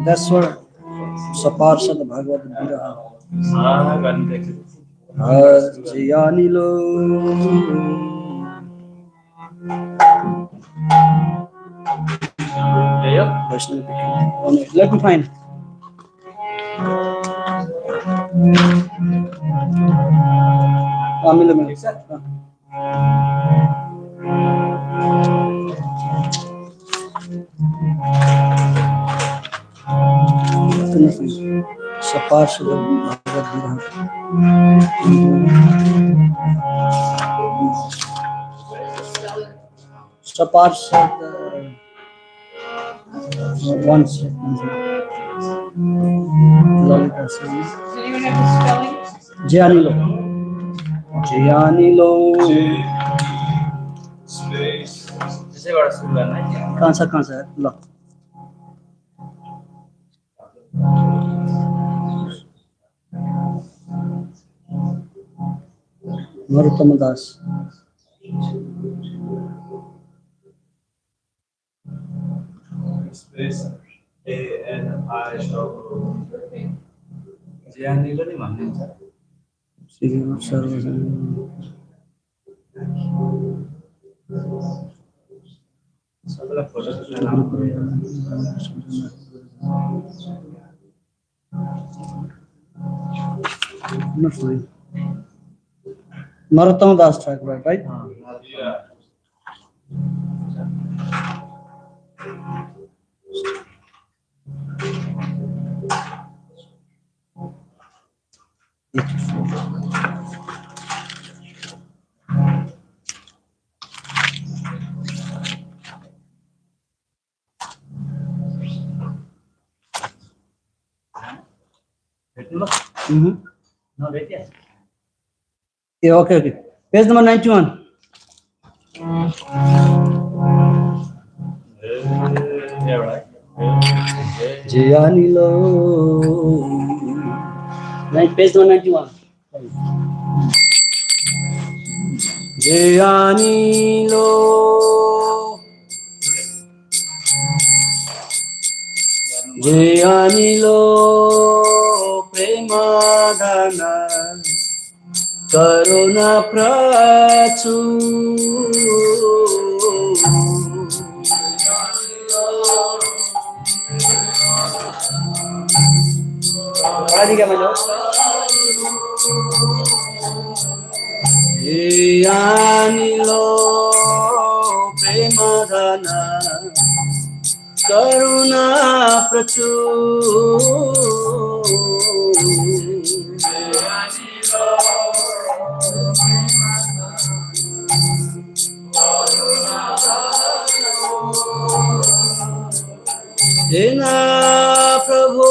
That's what Saparsad Bhagavad Viraha. Hajanilo. Let me find. Amila. Saparsad Bhagavad Viraha. Saparsad. One second. Lalita Singh. Does anyone have the spelling? Janilo. Janilo. कहाँ सा है लो नरोत्तम दास नरोत्तम दास track right? Yeah. No, right here. Yeah, okay. Page number 91. Jayanilo. Page number 91. Jayanilo. Jayanilo. Premadana. Karuna prachur Janilo premadana Karuna prachur Dena Prabhu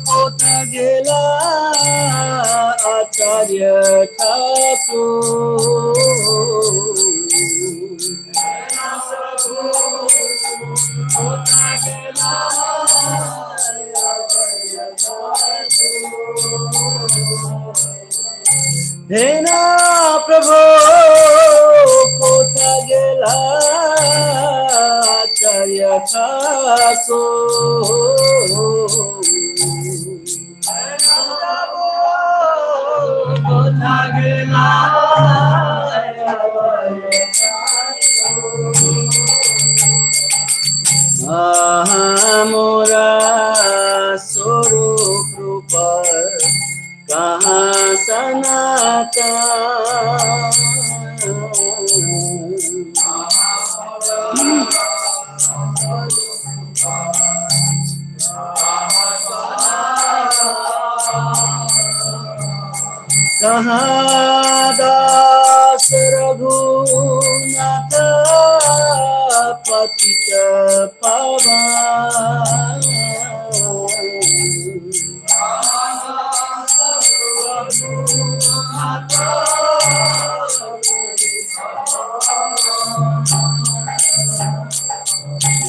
Kota Gela Acharya Thakur Dena Prabhu Kota Gela Acharya Thakur Dena Prabhu Kota Gela Acharya Thakur Kota Gela Mahamura Swarup Rupa Kaha Sanatan Kaha Das Raghunatha Patita Pavan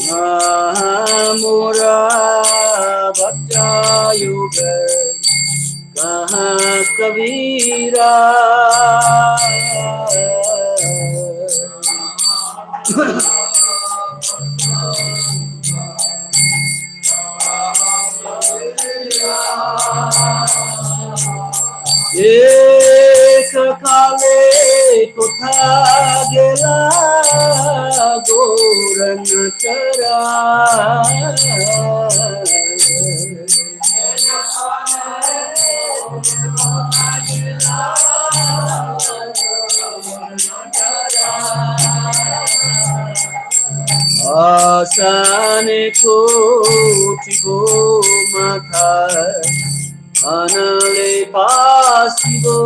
Mahamura Bhaktya Yuga Kaha Kabira gela goran chara asane koti go matha anale pasibo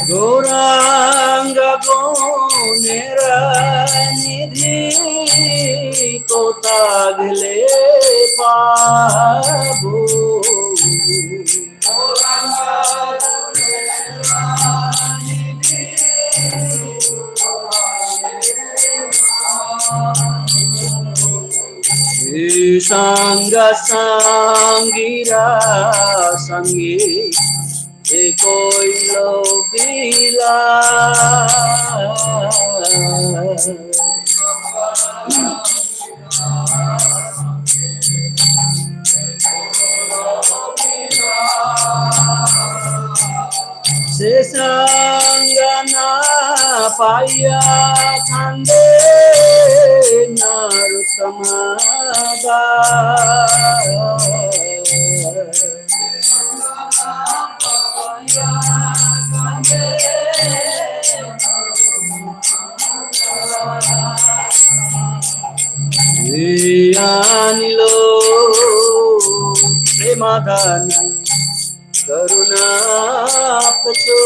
Goranga gonera nidhi kotagle pabo Sanga sangira sangi koi lovila se sanga na paya khande narutamada Anilo premadana karuna pacho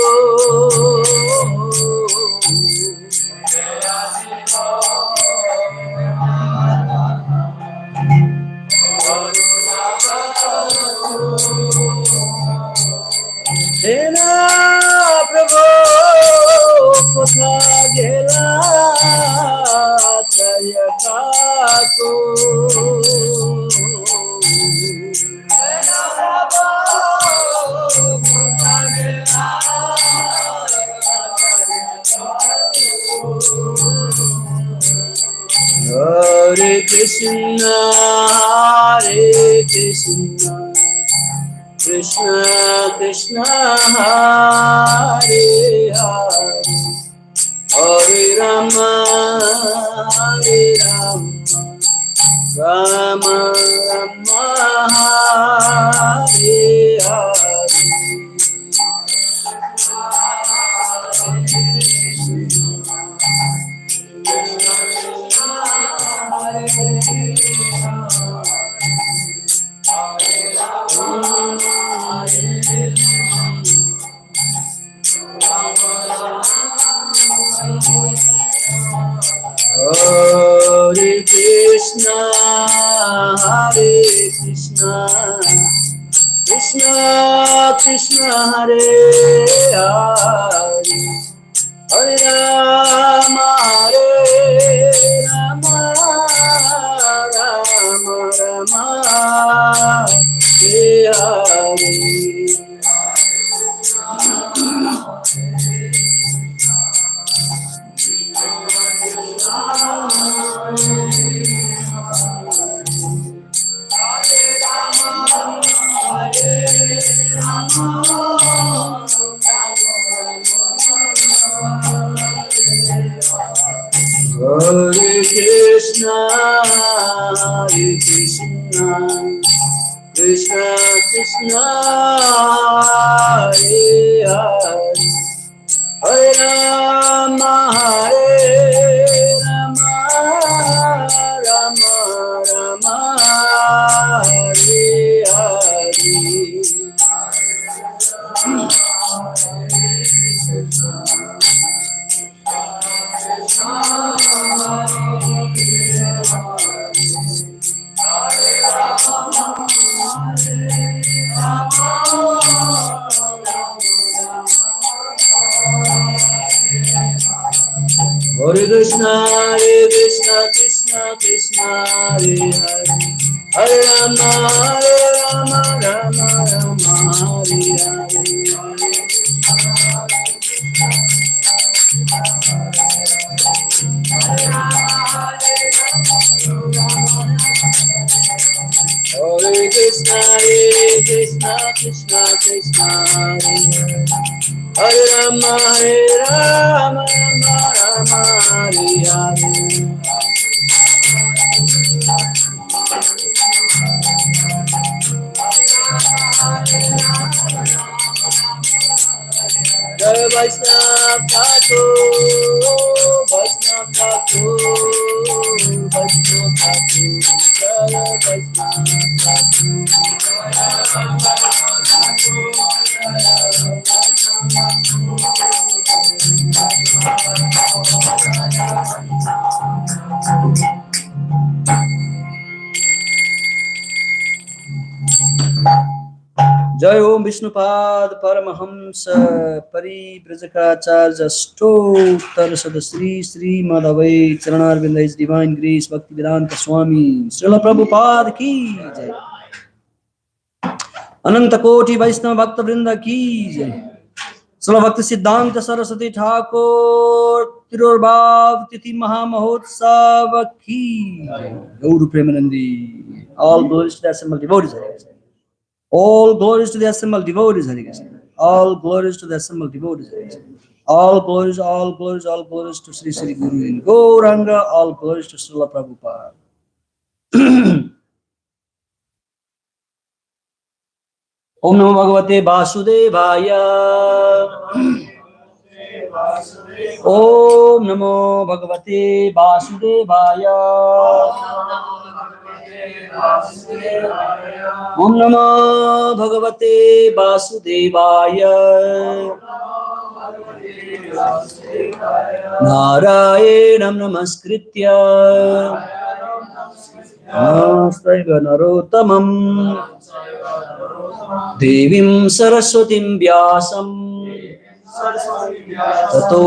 Hena Prabhu kotha gela jaya kato Hena Prabhu kotha gela Hare Krishna Krishna Krishna Hare Hare Hare Rama Rama Rama Hare Hare Hare Krishna Krishna Krishna Hare Hare Hare Rama Rama Rama Hare Hare Hare Krishna Krishna Krishna Hare Hare Hare Rama Rama Rama Hare Hare Hare Krishna Krishna Krishna Hare Hare Hare Rama Rama Rama Hare Hare Hare Hare Krishna, Krishna Krishna, Hare Rama, Rama Rama, Hare Hare. Jai Vaishnava Thakur, Vaishnava Thakur, Vaishnava Thakur, Jai Vaishnava Jai Om Vishnupad Paramahamsa Paribrajakacarya Stotar Sadasri Sri Madhavai Charanarvinda His Divine Grace Bhaktisiddanta Swami Srila Prabhupada Ki Jai Ananta Koti Vaishnava Bhakta Vrinda Ki Jai Srila Bhaktisiddanta Saraswati Thakur Tirobhav Tithi Mahamahotsav Ki Jai Gauru Premanandi. All glories to the assembled devotees. All glories to the assembled devotees, Hare Krishna. All glories to the assembled devotees, Hare Krishna. All glories, all glories, all glories to Sri Sri Guru in Gauranga. All glories to Srila Prabhupada. Om Namo Bhagavate Vasudevaya. Om Namo Bhagavate Vasudevaya. Om Namo Bhagavate Vasudevaya. Narayanam Namaskritya Nastaiva Narottamam Devim Saraswatim Vyasam Tato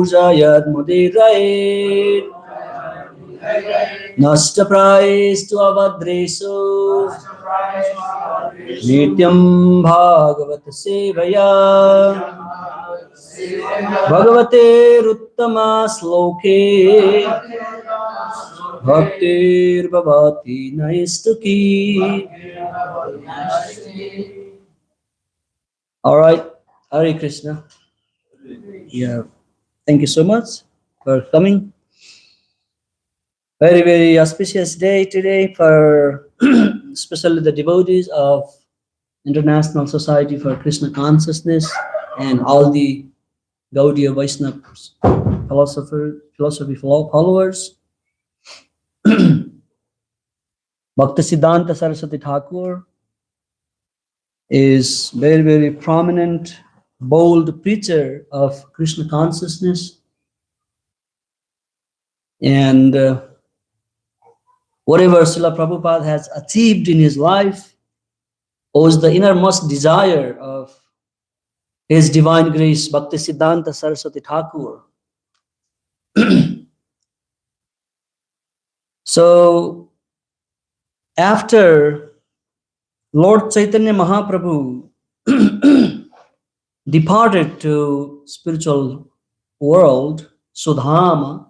Jayad Mudirayet Nasta Price to Avadresu Nityam Bhagavat Sevaya Bhagavate Ruttama Sloke Bhaktir Bhavati Naistuki. All right, Hare Krishna. Yeah, thank you so much for coming. Very, very auspicious day today for especially the devotees of International Society for Krishna Consciousness and all the Gaudiya Vaishnava philosophy followers. Bhaktisiddanta Saraswati Thakur is very, very prominent, bold preacher of Krishna consciousness. And whatever Srila Prabhupada has achieved in his life was the innermost desire of His Divine Grace, Bhaktisiddanta Saraswati Thakur. So, after Lord Chaitanya Mahaprabhu departed to spiritual world, Sudhama,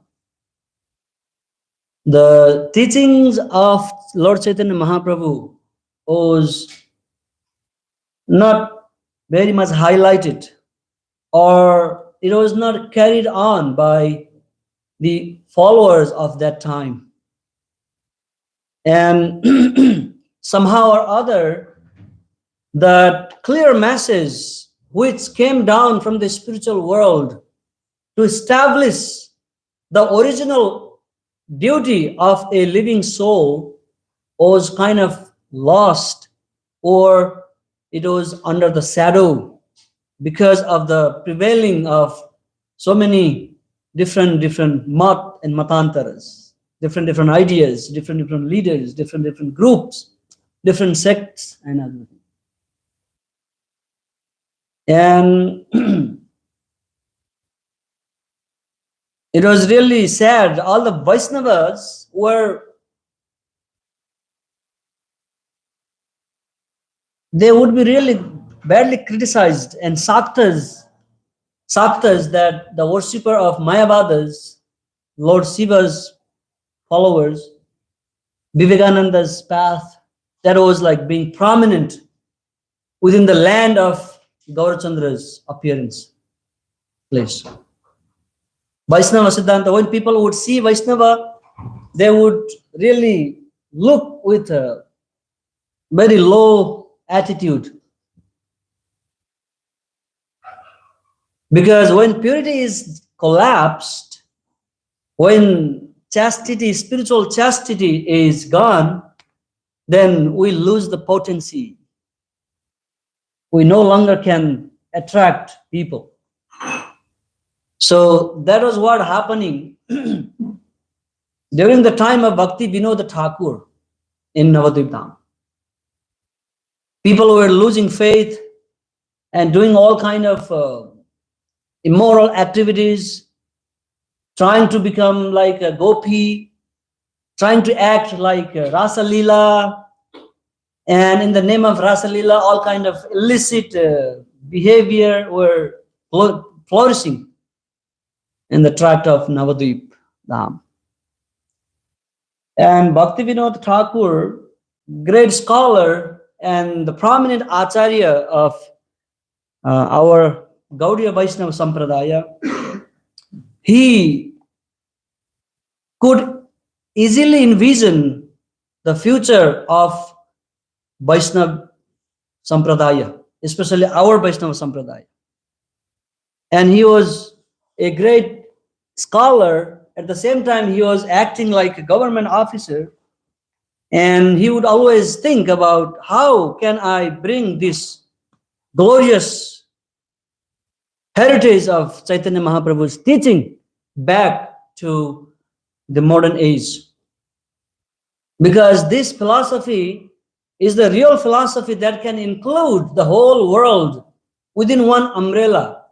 the teachings of Lord Chaitanya Mahaprabhu was not very much highlighted, or it was not carried on by the followers of that time. And somehow or other, that clear message which came down from the spiritual world to establish the original duty of a living soul was kind of lost, or it was under the shadow because of the prevailing of so many different mat and matantaras, different ideas, different leaders, different groups, different sects and everything. And it was really sad. All the Vaishnavas they would be really badly criticized, and Saktas that the worshipper of Mayavadas, Lord Shiva's followers, Vivekananda's path, that was like being prominent within the land of Gaurachandra's appearance place. Vaishnava Siddhanta, when people would see Vaishnava, they would really look with a very low attitude. Because when purity is collapsed, when chastity, spiritual chastity is gone, then we lose the potency. We no longer can attract people. So that was what happening during the time of Bhakti Vinod Thakur in Navadvip Dham. People were losing faith and doing all kind of immoral activities, trying to become like a gopi, trying to act like Rasa Leela, and in the name of Rasa Leela, all kind of illicit behavior were flourishing in the tract of Navadvip Dham. And Bhakti Vinod Thakur, great scholar and the prominent acharya of our Gaudiya Vaishnava Sampradaya, he could easily envision the future of Vaishnava Sampradaya, especially our Vaishnava Sampradaya. And he was a great scholar. At the same time, he was acting like a government officer. And he would always think about how can I bring this glorious heritage of Chaitanya Mahaprabhu's teaching back to the modern age. Because this philosophy is the real philosophy that can include the whole world within one umbrella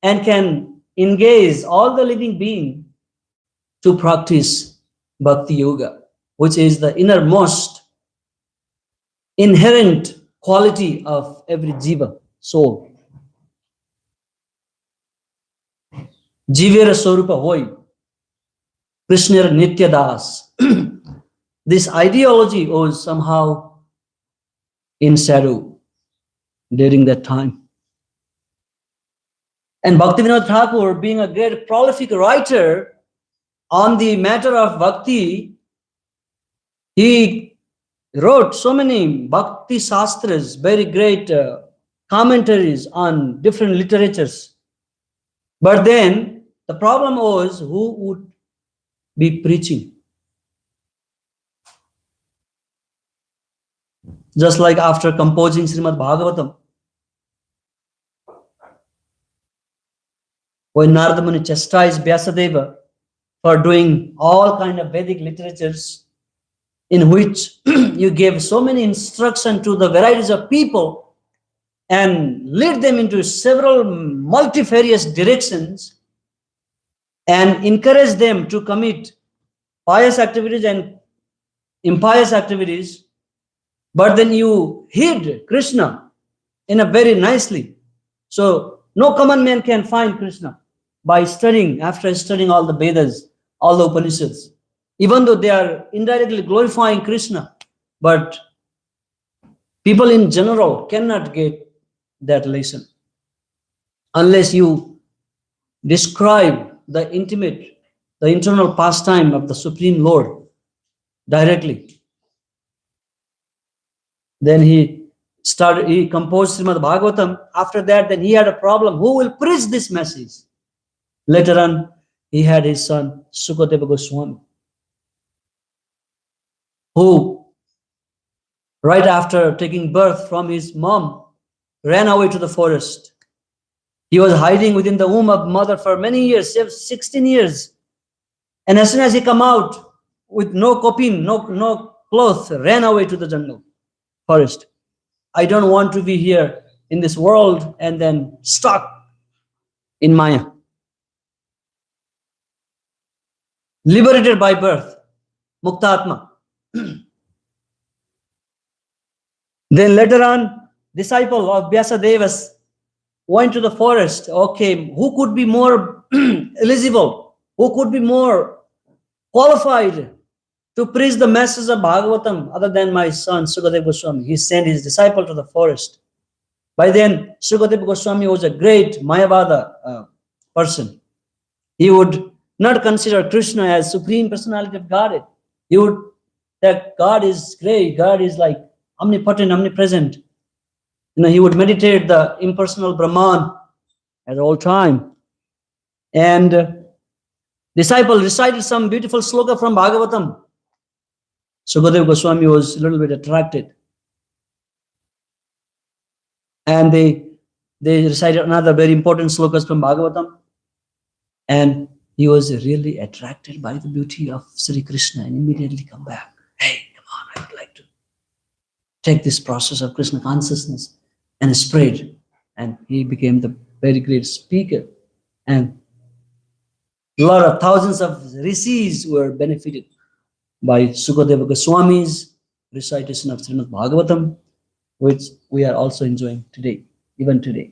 and can engage all the living beings to practice Bhakti Yoga, which is the innermost inherent quality of every jiva, soul. Jivera Swarupa Hoy, Krishna Nitya Das. This ideology was somehow in shadow during that time. And Bhaktivinoda Thakur, being a great prolific writer on the matter of bhakti, he wrote so many bhakti sastras, very great commentaries on different literatures. But then the problem was who would be preaching. Just like after composing Srimad Bhagavatam, when Narada Muni chastised Vyasadeva for doing all kind of Vedic literatures in which you gave so many instructions to the varieties of people and lead them into several multifarious directions and encourage them to commit pious activities and impious activities, but then you hid Krishna in a very nicely. So no common man can find Krishna by studying, after studying all the Vedas, all the Upanishads, even though they are indirectly glorifying Krishna, but people in general cannot get that lesson unless you describe the intimate, the internal pastime of the Supreme Lord directly. Then he composed Srimad Bhagavatam. After that, then he had a problem. Who will preach this message? Later on, he had his son, Sukadeva Goswami, who, right after taking birth from his mom, ran away to the forest. He was hiding within the womb of mother for many years, 16 years. And as soon as he came out with no kopin, no clothes, ran away to the jungle, forest. I don't want to be here in this world and then stuck in Maya. Liberated by birth, Muktatma. Then later on, disciple of Vyasadevas went to the forest. Okay, who could be more eligible? Who could be more qualified to preach the message of Bhagavatam other than my son, Sukadeva Goswami. He sent his disciple to the forest. By then, Sukadeva Goswami was a great Mayavada person. He would not consider Krishna as supreme personality of Godhead. He would that God is great, God is like omnipotent, omnipresent. He would meditate the impersonal Brahman at all time. And disciple recited some beautiful sloka from Bhagavatam. Sukadeva Goswami was a little bit attracted. And they recited another very important slokas from Bhagavatam. And he was really attracted by the beauty of Sri Krishna and immediately come back. Hey, come on, I would like to take this process of Krishna consciousness and spread. And he became the very great speaker. And a lot of thousands of rishis were benefited by Sukadeva Goswami's recitation of Srimad Bhagavatam, which we are also enjoying today, even today.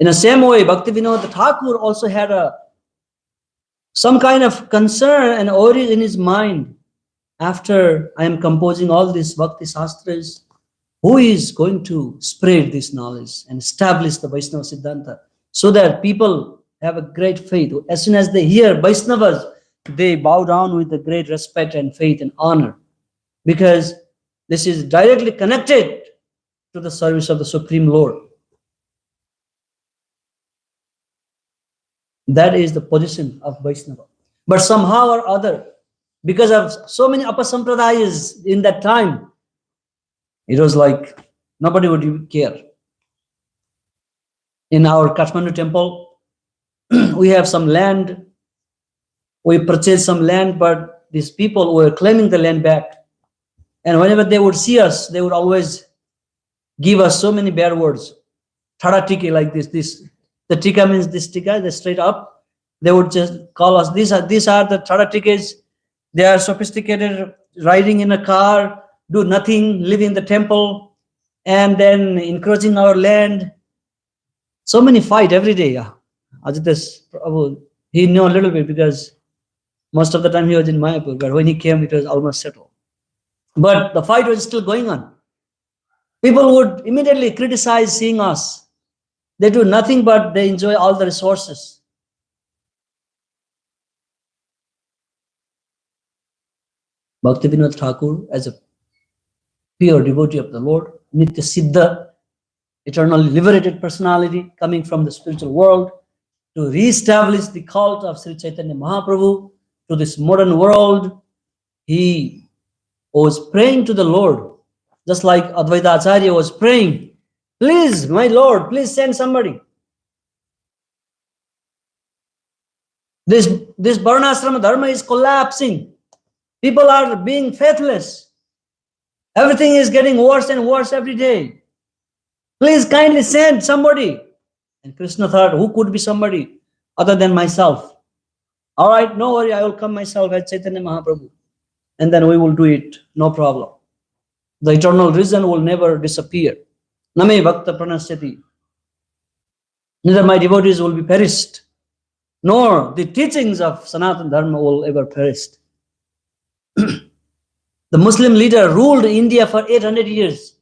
In the same way, Bhaktivinoda Thakur also had some kind of concern and worry in his mind. After I am composing all these Bhakti Shastras, who is going to spread this knowledge and establish the Vaishnava Siddhanta so that people have a great faith? As soon as they hear Vaishnavas, they bow down with a great respect and faith and honor, because this is directly connected to the service of the Supreme Lord. That is the position of Vaishnava. But somehow or other, because of so many apasampradayas in that time, it was like nobody would even care. In our Kathmandu temple, we have some land. We purchased some land, but these people were claiming the land back. And whenever they would see us, they would always give us so many bad words. Thada tiki, like this. The tika means this tika, the straight up. They would just call us, these are the thada tikas. They are sophisticated, riding in a car, do nothing, live in the temple, and then encroaching our land. So many fight every day. Ajitas Prabhu, he knew a little bit because most of the time he was in Mayapur, but when he came, it was almost settled. But the fight was still going on. People would immediately criticize seeing us. They do nothing but they enjoy all the resources. Bhaktivinoda Thakur, as a pure devotee of the Lord, Nitya Siddha, eternally liberated personality coming from the spiritual world to re-establish the cult of Sri Chaitanya Mahaprabhu to this modern world, he was praying to the Lord, just like Advaita Acharya was praying, please, my Lord, please send somebody. This Varnasrama Dharma is collapsing. People are being faithless. Everything is getting worse and worse every day. Please kindly send somebody. And Krishna thought, who could be somebody other than myself? All right, no worry, I will come myself as Chaitanya Mahaprabhu. And then we will do it, no problem. The eternal reason will never disappear. Name Bhakta Pranasyati. Neither my devotees will be perished, nor the teachings of Sanatana Dharma will ever perish. The Muslim leader ruled India for 800 years.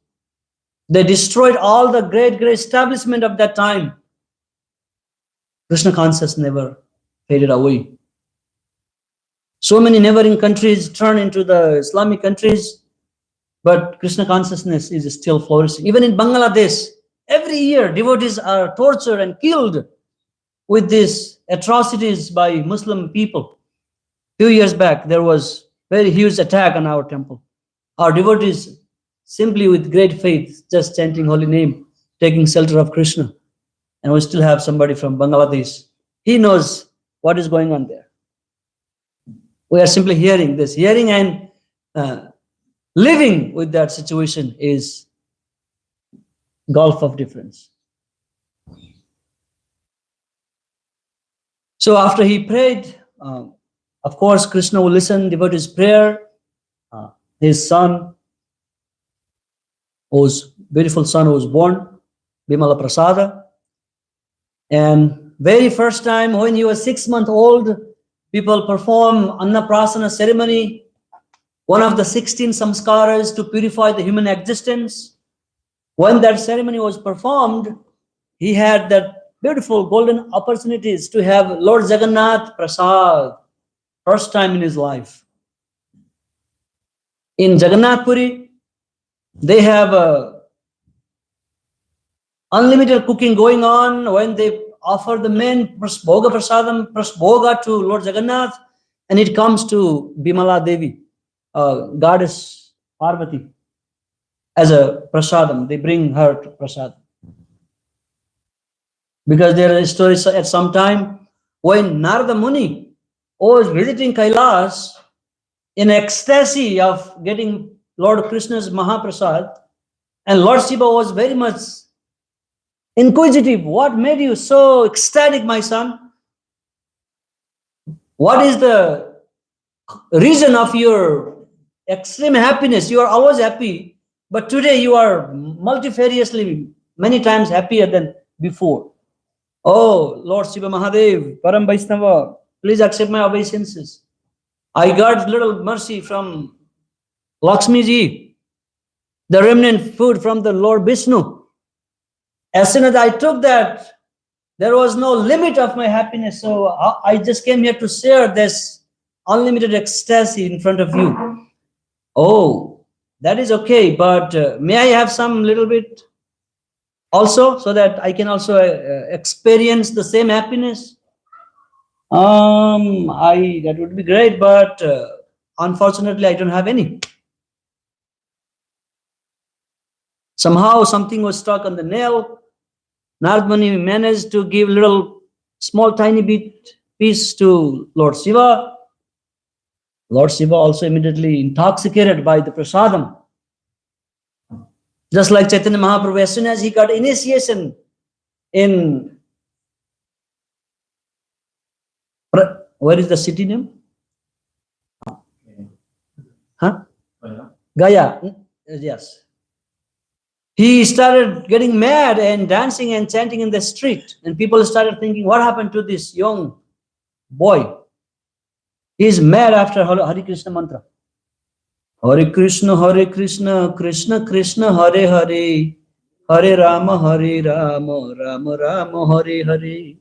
They destroyed all the great establishment of that time. Krishna consciousness never faded away. So many neighboring countries turned into the Islamic countries, but Krishna consciousness is still flourishing. Even in Bangladesh, every year devotees are tortured and killed with these atrocities by Muslim people. Few years back, there was very huge attack on our temple. Our devotees, simply with great faith, just chanting holy name, taking shelter of Krishna. And we still have somebody from Bangladesh. He knows what is going on there. We are simply hearing this. Hearing and living with that situation is gulf of difference. So after he prayed, of course, Krishna will listen, devotee's prayer. His son, beautiful son, was born, Bimala Prasada. And very first time when he was 6 months old, people perform Annaprasana ceremony, one of the 16 samskaras to purify the human existence. When that ceremony was performed, he had that beautiful golden opportunities to have Lord Jagannath Prasad, first time in his life. In Jagannath Puri, they have unlimited cooking going on. When they offer the main Bhoga Prasadam, Bhoga to Lord Jagannath, and it comes to Bimala Devi, goddess Parvati, as a prasadam. They bring her to prasad. Because there is a story at some time when Narada Muni was visiting Kailas in ecstasy of getting Lord Krishna's Mahaprasad, and Lord Shiva was very much inquisitive. What made you so ecstatic, my son? What is the reason of your extreme happiness? You are always happy, but today you are multifariously many times happier than before. Oh, Lord Shiva Mahadev, Param Vaishnava, please accept my obeisances. I got little mercy from Lakshmi ji, the remnant food from the Lord Vishnu. As soon as I took that, there was no limit of my happiness. So I just came here to share this unlimited ecstasy in front of you. Oh, that is okay, but may I have some little bit also, so that I can also experience the same happiness? That would be great, but unfortunately I don't have any. Somehow something was stuck on the nail. Narad Muni managed to give little small tiny bit piece to Lord Shiva. Lord Shiva also immediately intoxicated by the prasadam. Just like Chaitanya Mahaprabhu, as soon as he got initiation in, where is the city name? Huh? Gaya. Yes. He started getting mad and dancing and chanting in the street. And people started thinking, what happened to this young boy? He is mad after Hare Krishna mantra. Hare Krishna, Krishna Krishna, Hare Hare, Hare Rama, Rama Rama, Hare Hare.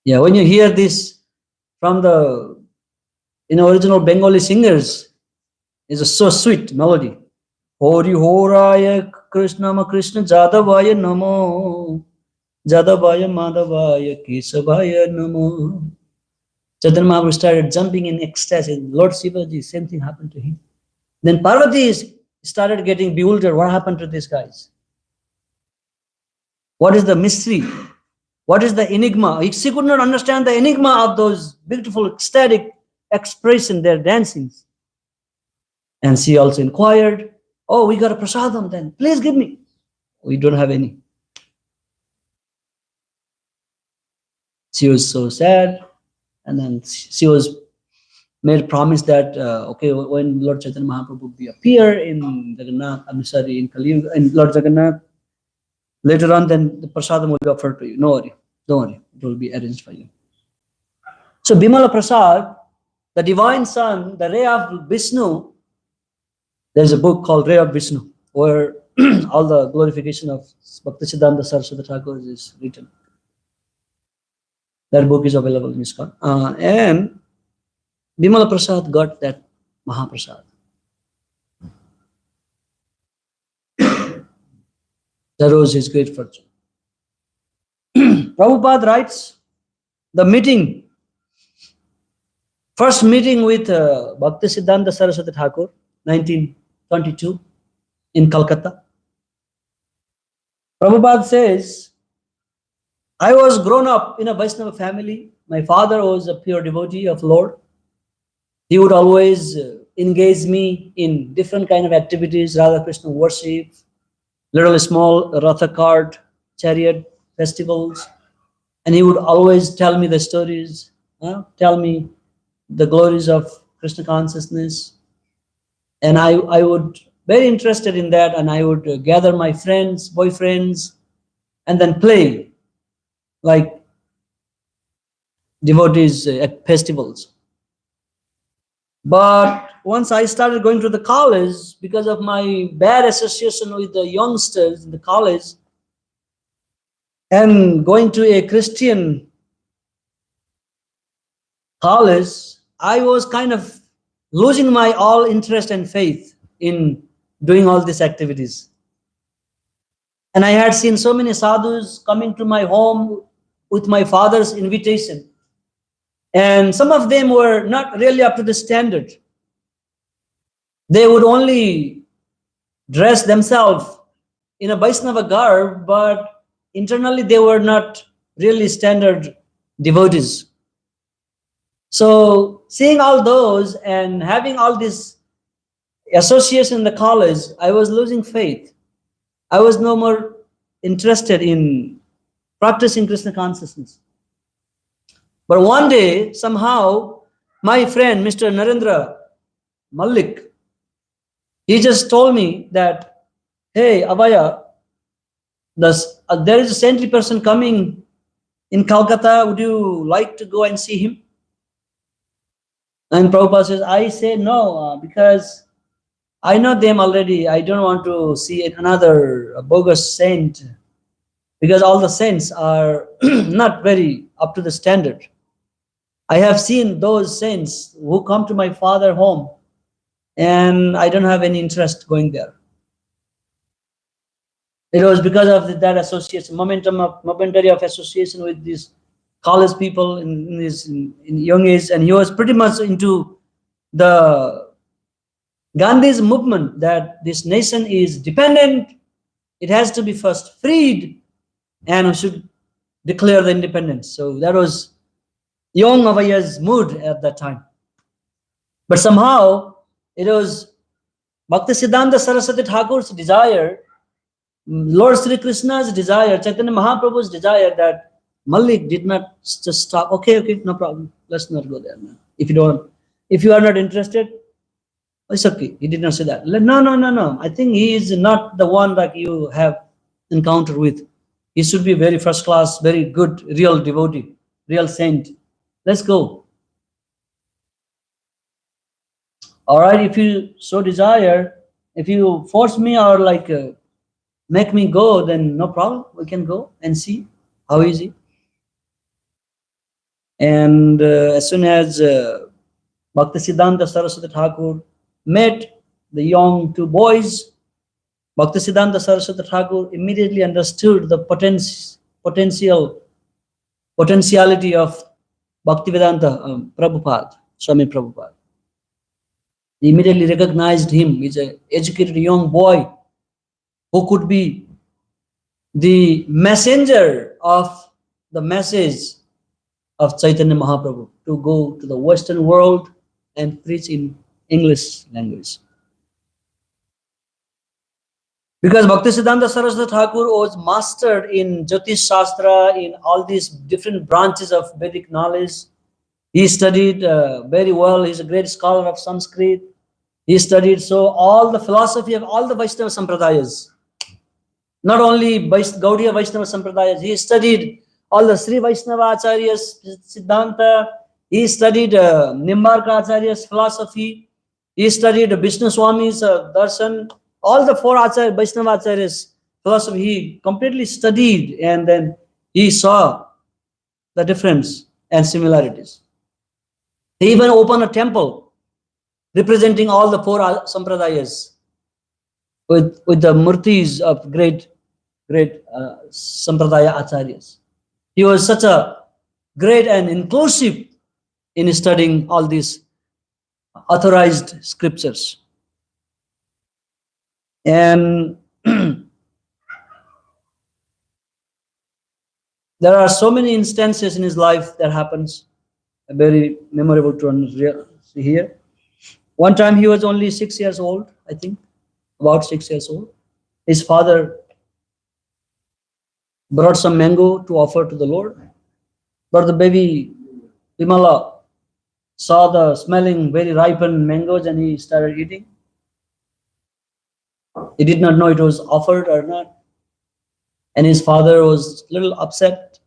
Yeah, when you hear this from the original Bengali singers, it's a so sweet melody. Hori Horaya Krishna Krishna Jadavaya Namo, Jadavaya Madhavaya Kesavaya Namo. Chaitanya Mahaprabhu started jumping in ecstasy. Lord Shivaji, same thing happened to him. Then Parvati started getting bewildered. What happened to these guys? What is the mystery? What is the enigma? She could not understand the enigma of those beautiful ecstatic expression, their dancings. And she also inquired, oh, we got a prasadam then. Please give me. We don't have any. She was so sad. And then she was made a promise that, okay, when Lord Chaitanya Mahaprabhu will appear in Jagannath, in Kali Yuga, in Lord Jagannath, later on, then the prasadam will be offered to you. No worry. Don't worry. It will be arranged for you. So Bimala Prasad, the divine son, the ray of Vishnu, there's a book called Ray of Vishnu, where all the glorification of Bhaktisiddanta Saraswati Thakur is written. That book is available in ISKCON. And Bimala Prasad got that Mahaprasad. That was his great fortune. Prabhupada writes, the meeting, first meeting with Bhaktisiddanta Saraswati Thakur, 1922, in Calcutta. Prabhupada says, I was grown up in a Vaishnava family. My father was a pure devotee of Lord. He would always engage me in different kind of activities, Radha Krishna worship, little small Ratha cart, chariot festivals. And he would always tell me the stories, tell me the glories of Krishna consciousness. And I would very interested in that, and I would gather my friends, boyfriends, and then play. Like devotees at festivals. But once I started going to the college, because of my bad association with the youngsters in the college, and going to a Christian college, I was kind of losing my all interest and faith in doing all these activities. And I had seen so many sadhus coming to my home with my father's invitation. And some of them were not really up to the standard. They would only dress themselves in a Vaishnava garb, but internally they were not really standard devotees. So seeing all those and having all this association in the college, I was losing faith. I was no more interested in practicing Krishna consciousness. But one day, somehow, my friend, Mr. Narendra Malik, he just told me that, hey, Abhaya, there is a saintly person coming in Calcutta. Would you like to go and see him? And Prabhupada says, I say no, because I know them already. I don't want to see another bogus saint, because all the saints are not very up to the standard. I have seen those saints who come to my father home, and I don't have any interest going there. It was because of that association, momentary of association with these college people in young age, and he was pretty much into the Gandhi's movement that this nation is dependent. It has to be first freed, and we should declare the independence. So that was young Avaya's mood at that time. But somehow it was Bhaktisiddanta Saraswati Thakur's desire, Lord Sri Krishna's desire, Chaitanya Mahaprabhu's desire, that Malik did not just stop. Okay, no problem. Let's not go there now. If you are not interested, it's okay. He did not say that. No. I think he is not the one that you have encountered with. He should be very first class, very good, real devotee, real saint. Let's go. All right, if you so desire, if you force me or make me go, then no problem. We can go and see how easy. And as soon as Bhaktisiddanta Saraswati Thakur met the young two boys, Bhaktisiddanta Saraswati Thakur immediately understood the potentiality of Bhaktivedanta Prabhupada, Swami Prabhupada. He immediately recognized him. He's an educated young boy who could be the messenger of the message of Chaitanya Mahaprabhu to go to the Western world and preach in English language. Because Bhaktisiddanta Saraswati Thakur was mastered in Jyotish Shastra, in all these different branches of Vedic knowledge. He studied very well. He's a great scholar of Sanskrit. He studied all the philosophy of all the Vaishnava Sampradayas. Not only Gaudiya Vaishnava Sampradayas. He studied all the Sri Vaishnava Acharyas, Siddhanta. He studied Nimbarka Acharya's philosophy. He studied Vishnu Swami's darshan. All the four Vaishnava Acharyas' philosophy, he completely studied, and then he saw the difference and similarities. He even opened a temple representing all the four sampradayas with the murtis of great sampradaya acharyas. He was such a great and inclusive in studying all these authorized scriptures. And there are so many instances in his life that happens, very memorable to see here. One time he was only 6 years old, I think, about 6 years old. His father brought some mango to offer to the Lord. But the baby Vimala saw the smelling very ripened mangoes and he started eating. He did not know it was offered or not. And his father was a little upset.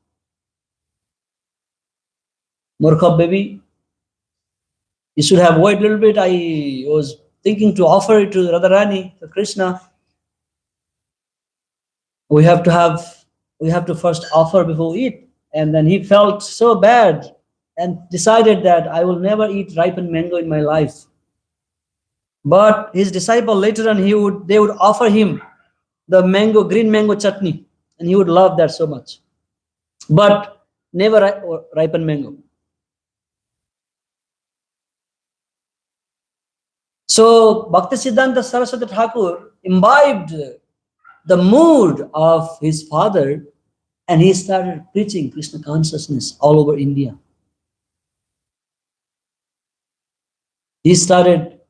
Murkha baby, you should have waited a little bit. I was thinking to offer it to Radharani, to Krishna. We have to first offer before we eat. And then he felt so bad and decided that I will never eat ripened mango in my life. But his disciple later on, they would offer him the green mango chutney, and he would love that so much. But never ripened mango. So Bhaktisiddanta Saraswati Thakur imbibed the mood of his father, and he started preaching Krishna consciousness all over India. He founded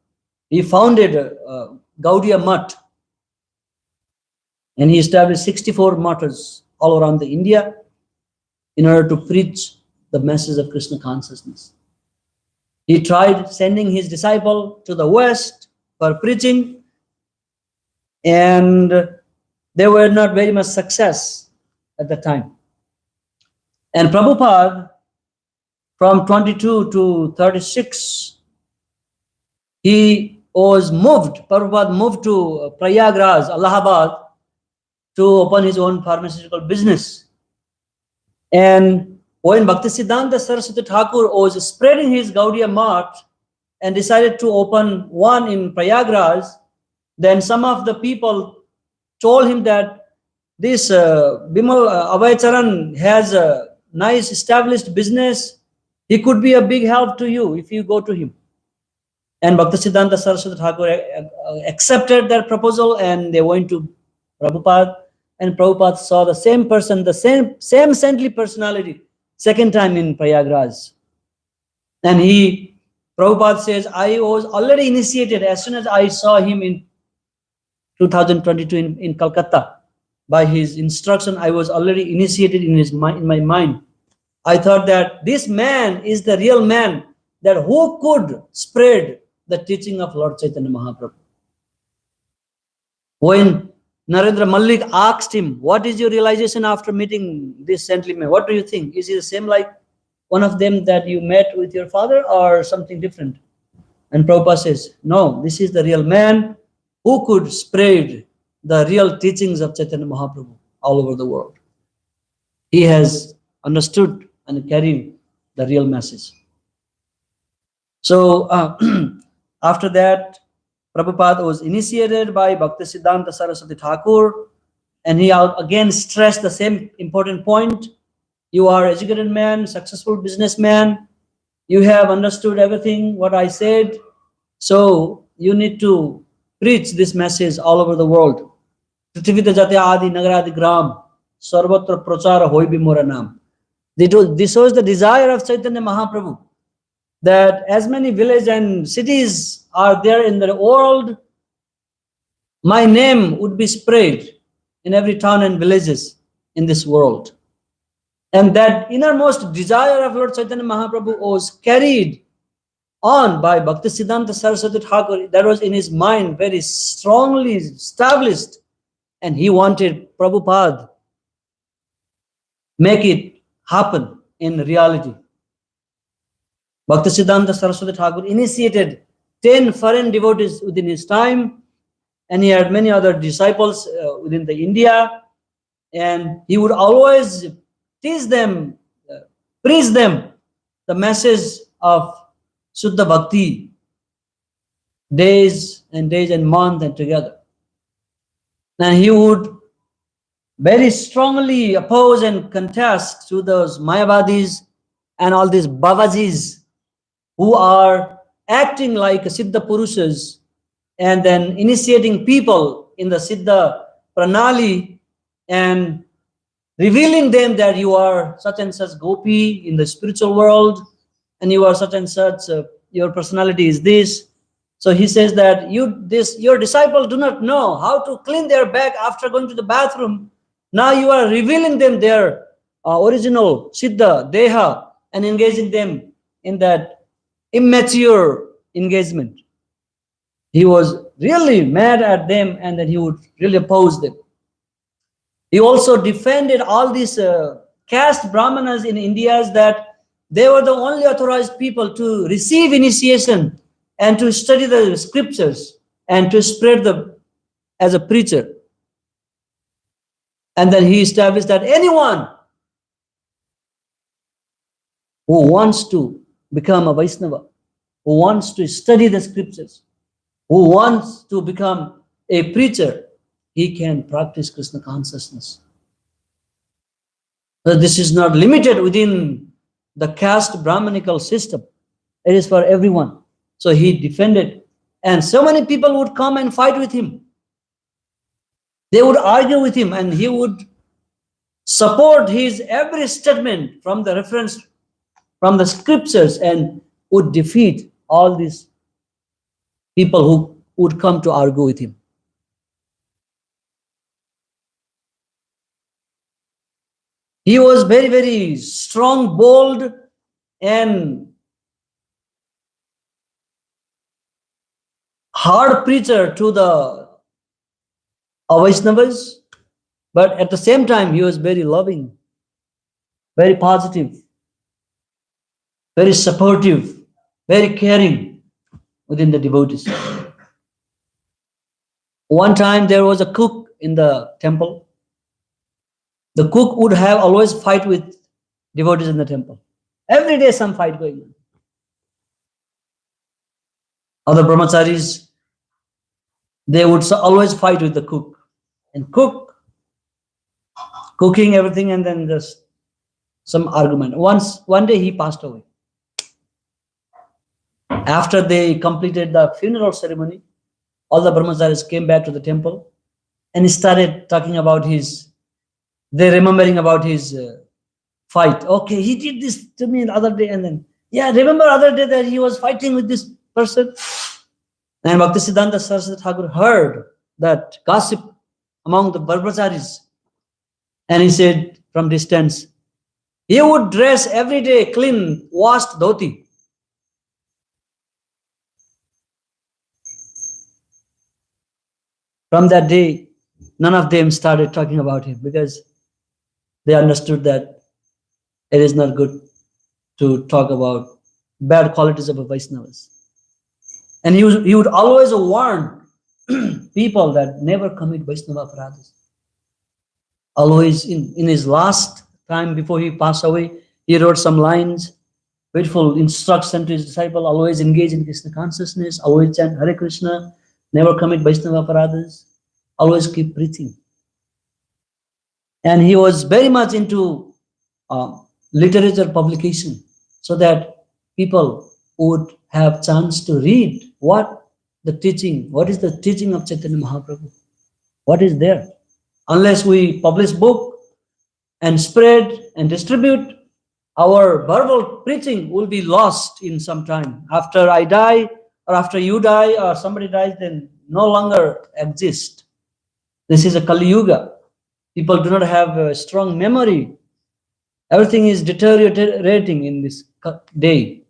Gaudiya Mutt, and he established 64 mattas all around the India in order to preach the message of Krishna consciousness. He tried sending his disciple to the West for preaching, and they were not very much success at the time. And Prabhupada, from 22 to 36, Prabhupada moved to Prayagraj, Allahabad, to open his own pharmaceutical business. And when Bhaktisiddanta Saraswati Thakur was spreading his Gaudiya Mutt and decided to open one in Prayagraj, then some of the people told him that this Bimal Abhaycharan has a nice established business. He could be a big help to you if you go to him. And Bhaktisiddanta Saraswati Thakur accepted that proposal, and they went to Prabhupada, and Prabhupada saw the same person, the same saintly personality, second time in Prayagraj. And Prabhupada says, I was already initiated as soon as I saw him in 2022 in Calcutta. By his instruction, I was already initiated in my mind. I thought that this man is the real man, that who could spread the teaching of Lord Chaitanya Mahaprabhu. When Narendra Malik asked him, what is your realization after meeting this saintly man? What do you think? Is he the same like one of them that you met with your father, or something different? And Prabhupada says, no, this is the real man who could spread the real teachings of Chaitanya Mahaprabhu all over the world. He has understood and carried the real message. So after that, Prabhupada was initiated by Bhaktisiddanta Saraswati Thakur, and he again stressed the same important point. You are an educated man, successful businessman. You have understood everything what I said. So you need to preach this message all over the world. Prithivita jate adi nagaradi gram, sarvatra prachara hoy bimora nam. This was the desire of Chaitanya Mahaprabhu, that as many villages and cities are there in the world, my name would be spread in every town and villages in this world. And that innermost desire of Lord Chaitanya Mahaprabhu was carried on by Bhaktisiddanta Saraswati Thakur. That was in his mind very strongly established, and he wanted Prabhupada make it happen in reality. Bhaktisiddanta Saraswati Thakur initiated 10 foreign devotees within his time, and he had many other disciples within the India, and he would always teach them, preach them the message of Shuddha Bhakti days and months and together. And he would very strongly oppose and contest to those Mayavadis and all these Bavajis who are acting like Siddha Purushas and then initiating people in the Siddha Pranali and revealing them that you are such and such gopi in the spiritual world, and you are such and such, your personality is this. So he says that your disciple do not know how to clean their back after going to the bathroom. Now you are revealing them their original Siddha, Deha, and engaging them in that immature engagement. He was really mad at them, and then he would really oppose them. He also defended all these caste brahmanas in India, that They were the only authorized people to receive initiation and to study the scriptures and to spread the as a preacher. And then he established that anyone who wants to become a Vaishnava, who wants to study the scriptures, who wants to become a preacher, he can practice Krishna consciousness. So this is not limited within the caste Brahmanical system. It is for everyone. So he defended, and so many people would come and fight with him. They would argue with him, and he would support his every statement from the reference from the scriptures and would defeat all these people who would come to argue with him. He was very, very strong, bold, and hard preacher to the Vaishnavas, but at the same time, he was very loving, very positive, very supportive, very caring within the devotees. One time there was a cook in the temple. The cook would have always fight with devotees in the temple. Every day some fight going on. Other brahmacharis, they would always fight with the cook. And cooking everything, and then just some argument. One day he passed away. After they completed the funeral ceremony, all the brahmacharis came back to the temple and started talking about remembering about his fight. Okay, he did this to me the other day, and then, yeah, remember other day that he was fighting with this person? And Bhaktisiddanta Saraswati Thakur heard that gossip among the brahmacharis, and he said from distance, he would dress every day clean, washed dhoti. From that day, none of them started talking about him because they understood that it is not good to talk about bad qualities of a Vaishnavas. And he would always warn people that never commit Vaishnava aparadhas. Always in his last time before he passed away, he wrote some lines, beautiful instruction to his disciple: always engage in Krishna consciousness, always chant Hare Krishna, never commit Vaishnava aparadhas, always keep preaching. And he was very much into literature publication, so that people would have chance to read what is the teaching of Chaitanya Mahaprabhu. What is there? Unless we publish book and spread and distribute, our verbal preaching will be lost in some time. After I die, or after you die, or somebody dies, then no longer exist. This is a Kali Yuga. People do not have a strong memory. Everything is deteriorating in this day.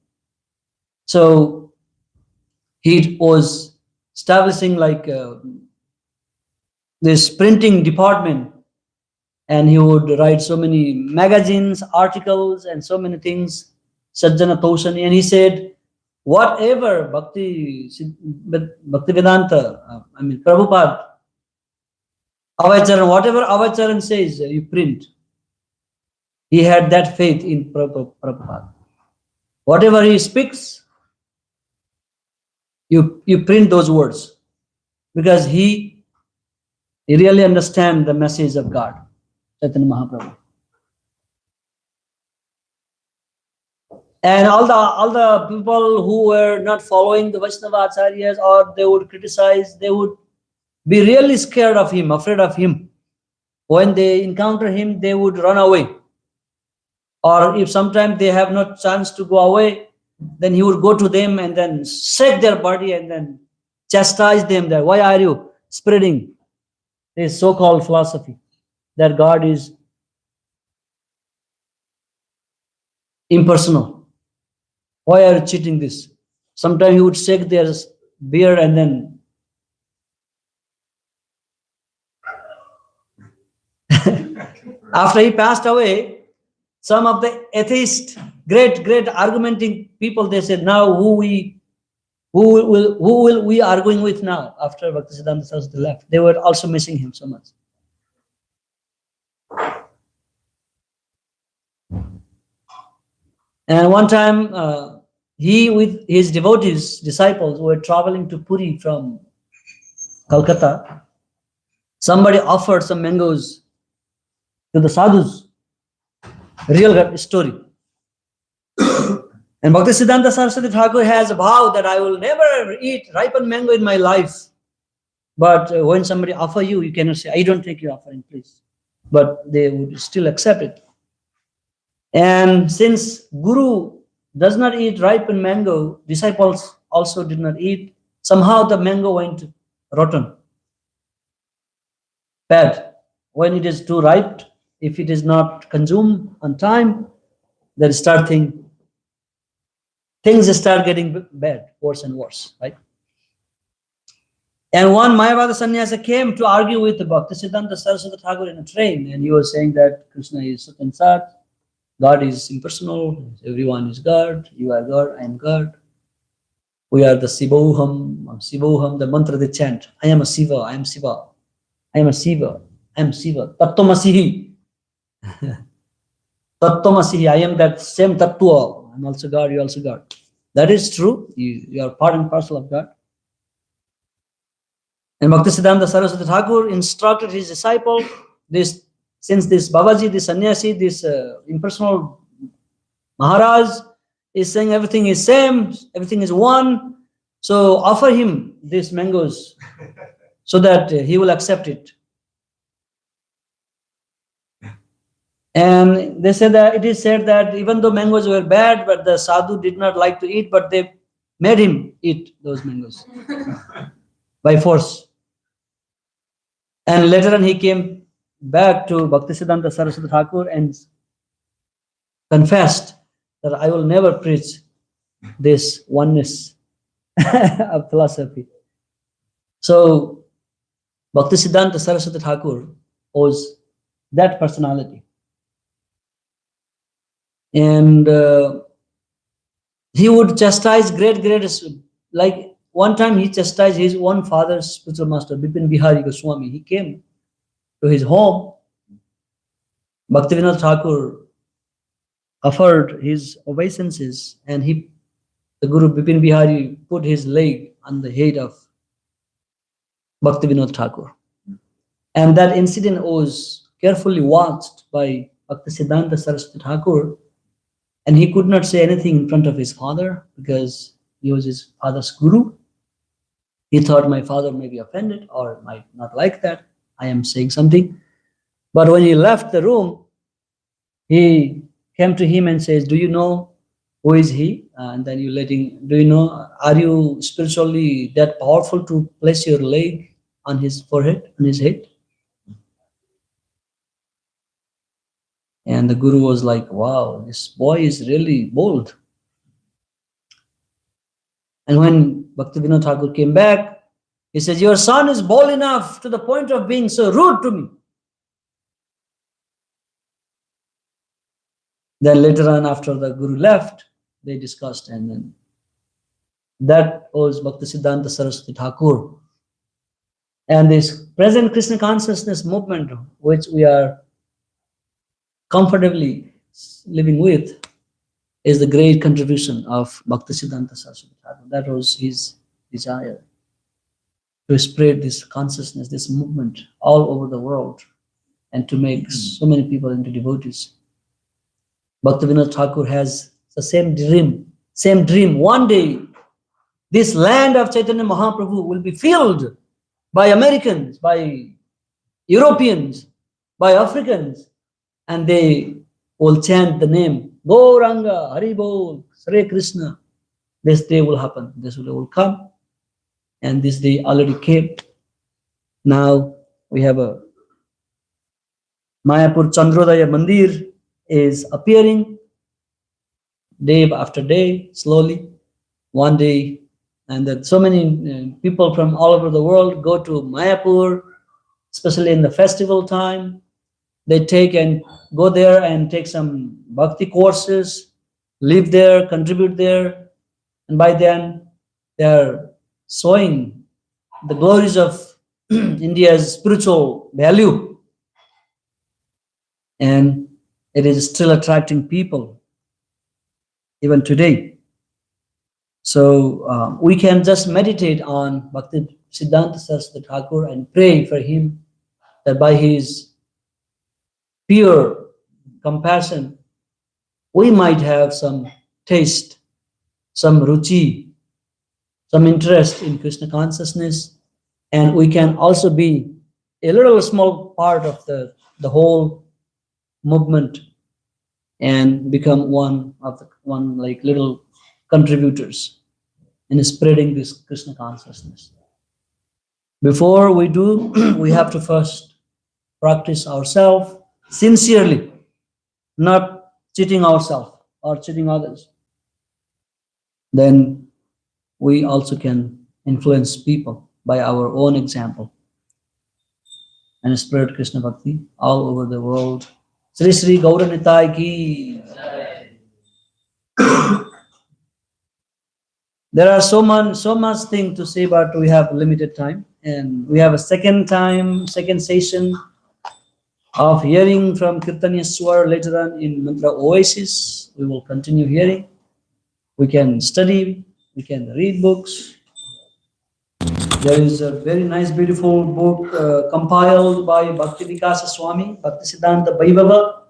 So he was establishing like this printing department, and he would write so many magazines, articles, and so many things, Sajjana Toshani, and he said, whatever Bhaktisiddanta, Prabhupada, Avacharan, whatever Avacharan says, you print. He had that faith in Prabhupada. Whatever he speaks, you print those words, because he really understands the message of God, Chaitanya Mahaprabhu. And all the people who were not following the Vaishnava Acharyas, or they would criticize, they would be really scared of him, afraid of him. When they encounter him, they would run away. Or if sometimes they have no chance to go away, then he would go to them and then shake their body and then chastise them that why are you spreading this so-called philosophy that God is impersonal? Why are you cheating this? Sometimes he would shake their beard, and then after he passed away, some of the atheists great argumenting people, they said, now who will we arguing with now after Bhaktisiddanta Saraswati left? They were also missing him so much. And one time, he with his devotees, disciples, were traveling to Puri from Calcutta. Somebody offered some mangoes to the sadhus. Real story. And Bhaktisiddanta Saraswati Thakur has a vow that I will never eat ripened mango in my life. But when somebody offer you, you cannot say, I don't take your offering, please. But they would still accept it. And since Guru does not eat ripened mango, disciples also did not eat. Somehow the mango went rotten, bad. When it is too ripe, if it is not consumed on time, then things start getting bad, worse and worse, right? And one Mayavada sannyasa came to argue with Bhaktisiddanta Saraswati Thakur in a train, and he was saying that Krishna is Sat and Sat, God is impersonal, everyone is God, you are God, I am God. We are the Sivoham, the mantra they chant. I am a Siva, I am Siva. I am a Siva, I am Siva. Tattvamasihi. Tattvamasihi, I am that same Tattva. I am also God, you are also God. That is true. You are part and parcel of God. And Bhaktisiddanta Saraswati Thakur instructed his disciple, since this Babaji, this sannyasi, this impersonal Maharaj is saying everything is same, everything is one, so offer him these mangoes so that he will accept it. And they said that it is said that even though mangoes were bad, but the sadhu did not like to eat, but they made him eat those mangoes by force. And later on he came back to Bhaktisiddanta Saraswati Thakur and confessed that I will never preach this oneness of philosophy. So Bhaktisiddanta Saraswati Thakur was that personality. And he would chastise great, like one time he chastised his own father's spiritual master, Bipin Bihari Goswami. He came to his home. Bhaktivinoda Thakur offered his obeisances, and the Guru Bipin Bihari put his leg on the head of Bhaktivinoda Thakur. And that incident was carefully watched by Bhaktisiddanta Saraswati Thakur, and he could not say anything in front of his father because he was his father's guru. He thought my father may be offended or might not like that I am saying something. But when he left the room, he came to him and says, do you know who is he? And then do you know, are you spiritually that powerful to place your leg on his forehead, on his head? And the Guru was like, wow, this boy is really bold. And when Bhaktivinoda Thakur came back, he says, your son is bold enough to the point of being so rude to me. Then later on, after the Guru left, they discussed, and then that was Bhaktisiddanta Saraswati Thakur. And this present Krishna consciousness movement, which we are comfortably living with, is the great contribution of Bhaktisiddanta Saraswati Thakur. That was his desire, to spread this consciousness, this movement all over the world, and to make so many people into devotees. Bhaktivinoda Thakur has the same dream. One day, this land of Chaitanya Mahaprabhu will be filled by Americans, by Europeans, by Africans, and they will chant the name Gauranga, Haribol, Hare Krishna. This day will happen. This will come. And this day already came. Now we have a Mayapur Chandrodaya Mandir is appearing day after day, slowly, one day. And that so many people from all over the world go to Mayapur, especially in the festival time. They take and go there and take some bhakti courses, live there, contribute there, and by then they are showing the glories of India's spiritual value, and it is still attracting people even today. So we can just meditate on Bhaktisiddanta Saraswati Thakur and pray for him that by his pure compassion, we might have some taste, some ruchi, some interest in Krishna consciousness, and we can also be a little small part of the whole movement and become one like little contributors in spreading this Krishna consciousness. Before we do, we have to first practice ourselves sincerely, not cheating ourselves or cheating others. Then we also can influence people by our own example and spread Krishna Bhakti all over the world. Sri Sri Gauranitai ki. There are so much thing to say, but we have limited time, and we have a second session of hearing from Kirtan Swar later on in Mantra Oasis. We will continue hearing. We can study, we can read books. There is a very nice, beautiful book compiled by Bhakti Vikasa Swami, Bhaktisiddanta Vaibhava.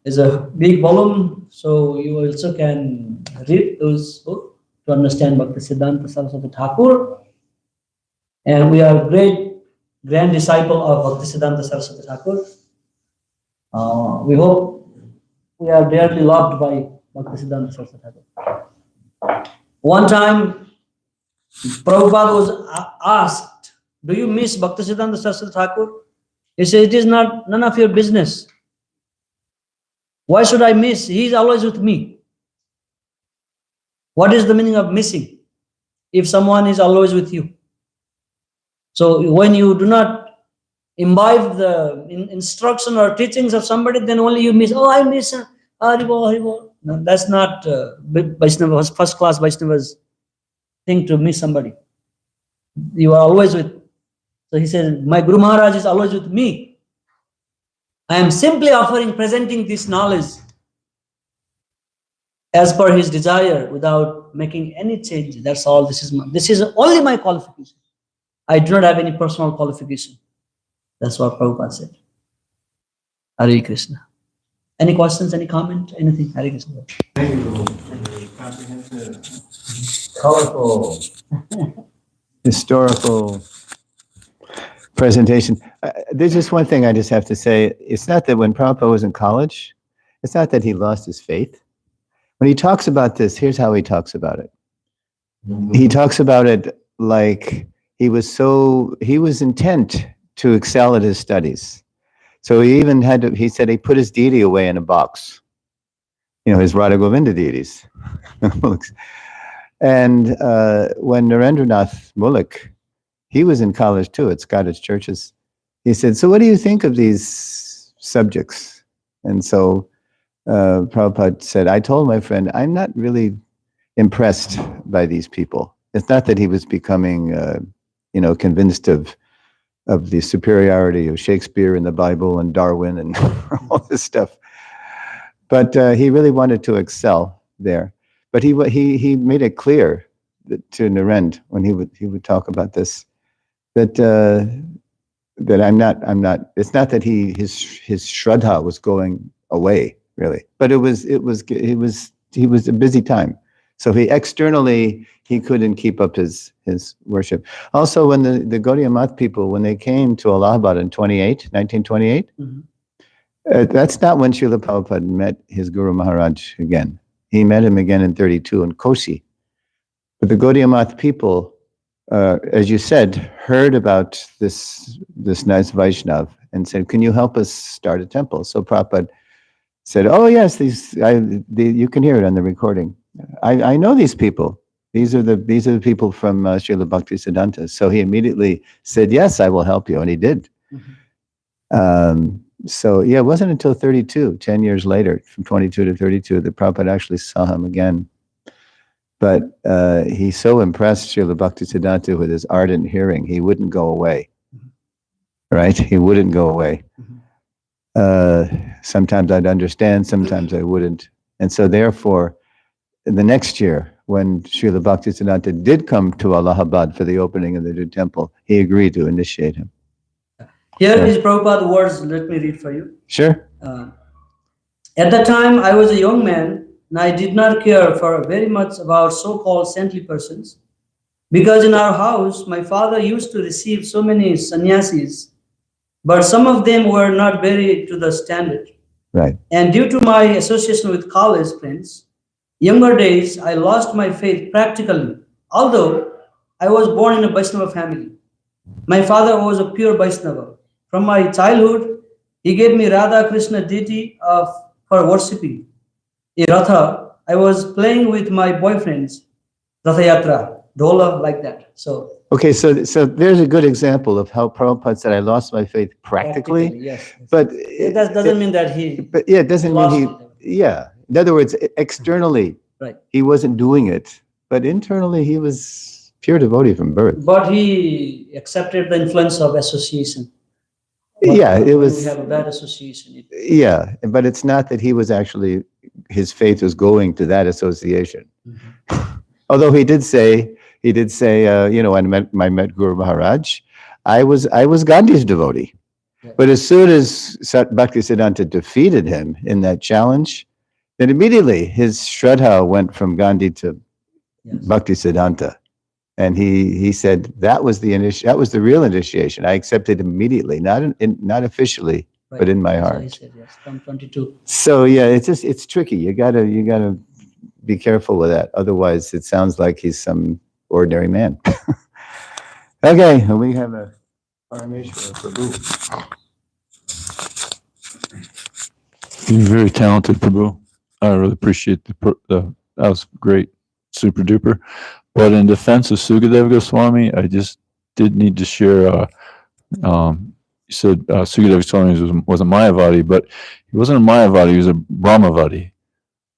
Is a big volume, so you also can read those books to understand Bhaktisiddanta Saraswati Thakur. And we are grand disciple of Bhaktisiddanta Saraswati Thakur. We hope we are dearly loved by Bhaktisiddanta Saraswati Thakur. One time, Prabhupada was asked, "Do you miss Bhaktisiddanta Saraswati Thakur?" He said, "It is none of your business. Why should I miss? He is always with me." What is the meaning of missing if someone is always with you? So when you do not imbibe the instruction or teachings of somebody, then only you miss. Oh, I miss Haribo, Haribo. No, that's not Vaishnava, first class Vaishnava's thing to miss somebody. You are always with. So he says, my Guru Maharaj is always with me. I am simply presenting this knowledge as per his desire without making any change. That's all. This is only my qualification. I do not have any personal qualification. That's what Prabhupada said. Hare Krishna. Any questions, any comment, anything? Hare Krishna. Thank you for the comprehensive, colorful, historical presentation. There's just one thing I just have to say. It's not that when Prabhupada was in college, it's not that he lost his faith. When he talks about this, here's how he talks about it. He talks about it like he was intent to excel at his studies. So he even he said he put his deity away in a box. His Radha Govinda deities. And when Narendranath Mullik, he was in college too at Scottish churches. He said, "So what do you think of these subjects?" And so Prabhupada said, "I told my friend, I'm not really impressed by these people." It's not that he was becoming, convinced of the superiority of Shakespeare and the Bible and Darwin and all this stuff. But he really wanted to excel there. But he made it clear to Narend when he would talk about this, that I'm not. It's not that his shraddha was going away really, but it was a busy time. So externally he couldn't keep up his worship. Also, when the Gaudiya Math people, when they came to Allahabad in 1928, that's not when Srila Prabhupada met his Guru Maharaj again. He met him again in 32 in Kosi. But the Gaudiya Math people, as you said, heard about this nice Vaishnav and said, "Can you help us start a temple?" So Prabhupada said, "Oh yes, you can hear it on the recording. I know these people. These are the people from Srila Bhaktisiddanta." So he immediately said, "Yes, I will help you," and he did. So yeah, it wasn't until 32, 10 years later, from 22 to 32, that Prabhupada actually saw him again. But he so impressed Srila Bhaktisiddanta with his ardent hearing, he wouldn't go away. Right? He wouldn't go away. Sometimes I'd understand, sometimes I wouldn't. And so therefore, the next year, when Srila Bhaktisiddanta did come to Allahabad for the opening of the new temple, he agreed to initiate him. Here is Prabhupada's words. Let me read for you. Sure. At the time, I was a young man, and I did not care for very much about so-called saintly persons, because in our house, my father used to receive so many sannyasis, but some of them were not very to the standard. Right. And due to my association with college friends, younger days, I lost my faith practically, although I was born in a Vaishnava family. My father was a pure Vaishnava. From my childhood, he gave me Radha Krishna deity for worshipping. A Ratha, I was playing with my boyfriends, Ratha Yatra, Dhola, like that. So Okay, so there's a good example of how Prabhupada said, I lost my faith practically. yes. But That doesn't mean that he. But yeah, it doesn't mean lost he, it. yeah. In other words, externally, Right. he wasn't doing it, but internally he was pure devotee from birth. But he accepted the influence of association. Yeah, it When was, we have a bad association. yeah, but it's not that he was actually, his faith was going to that association. Although he did say, when I met Guru Maharaj, I was Gandhi's devotee. Yeah. But as soon as Bhaktisiddanta defeated him in that challenge, then immediately his Shraddha went from Gandhi to Yes. Bhaktisiddanta. And he said that was the real initiation. I accepted immediately, not officially, Right. but in my That's what heart. he said, yes, from 22. So yeah, it's tricky. You gotta be careful with that. Otherwise, it sounds like he's some ordinary man. Okay, we have a Parameshwara Prabhu. You're very talented, Prabhu. I really appreciate that was great, super duper. But in defense of Sukadeva Goswami, I just did need to share. You said Sukadeva Goswami was a Mayavadi, but he wasn't a Mayavadi; he was a Brahmavadi.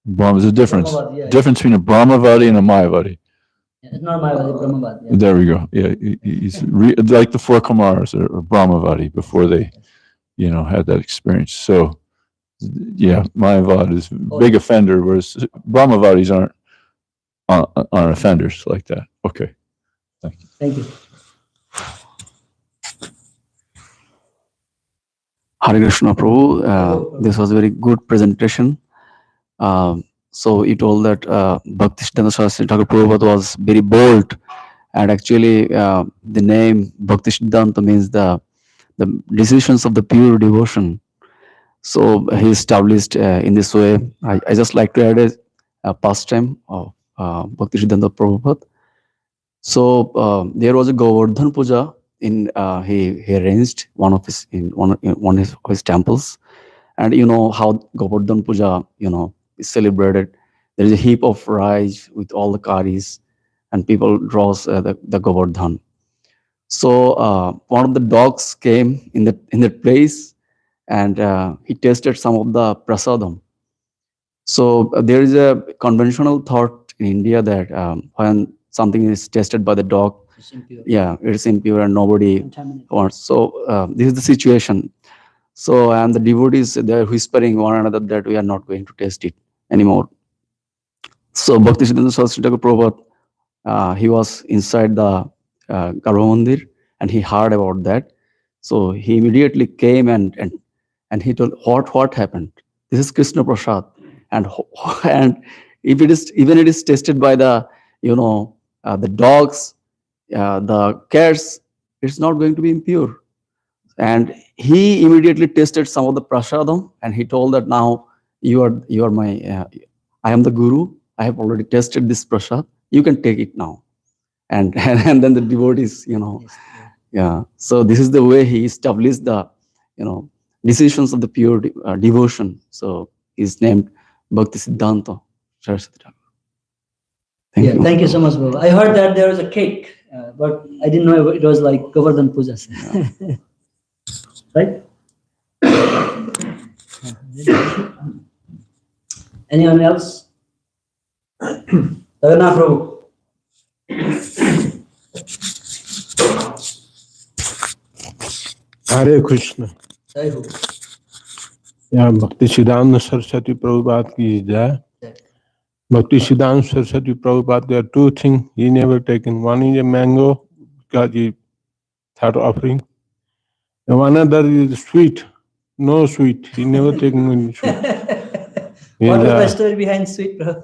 There's a difference. Brahmavadi, yeah. Difference between a Brahmavadi and a Mayavadi. Yeah, it's not Mayavadi, Brahmavadi. Yeah. There we go. Yeah, he's like the four Kumaras or Brahmavadi before they, had that experience. So, yeah, Mayavad is a big offender, whereas Brahmavadis aren't offenders like that. Okay. Thank you. Hare Krishna Prabhu, this was a very good presentation. So you told that Bhaktisiddanta Saraswati Thakur Prabhupada was very bold, and actually the name Bhaktisiddanta means the decisions of the pure devotion. So he established in this way. I just like to add a pastime of Bhaktisiddanta Prabhupada. So there was a Govardhan Puja in he arranged one of his of his temples, and you know how Govardhan Puja is celebrated. There is a heap of rice with all the karis, and people draws the Govardhan. So one of the dogs came in that place, and he tasted some of the prasadam. So there is a conventional thought in India that when something is tasted by the dog, It's impure. yeah, it's impure and nobody Contaminated. wants. So this is the situation. So and the devotees, they're whispering one another that we are not going to taste it anymore. So Bhaktisiddanta Saraswati Thakur Prabhupada, he was inside the Garbha Mandir, and he heard about that. So he immediately came and he told what happened. This is Krishna Prasad, and if it is even it is tasted by the the dogs, the cats, it's not going to be impure. And he immediately tasted some of the prasadam, and he told that now you are my I am the guru. I have already tasted this prasad. You can take it now. And then the devotees, Yes, yeah. So this is the way he established the decisions of the pure devotion. So he's named Bhaktisiddanta Saraswati Thakur. Thank you. Thank you so much, Baba. I heard that there was a cake, but I didn't know it was like Govardhan Pujas. Right? Anyone else? Jagannath Prabhu. Hare Krishna. Jai Ho. Yeah, Bhaktisiddanta Saraswati Prabhupada ki jai. Bhaktisiddanta Saraswati Prabhupada, there are two things he never taken. One is a mango, because he thought offering. And one other is sweet. No sweet. He never taken any sweet. What is the story behind sweet, bro?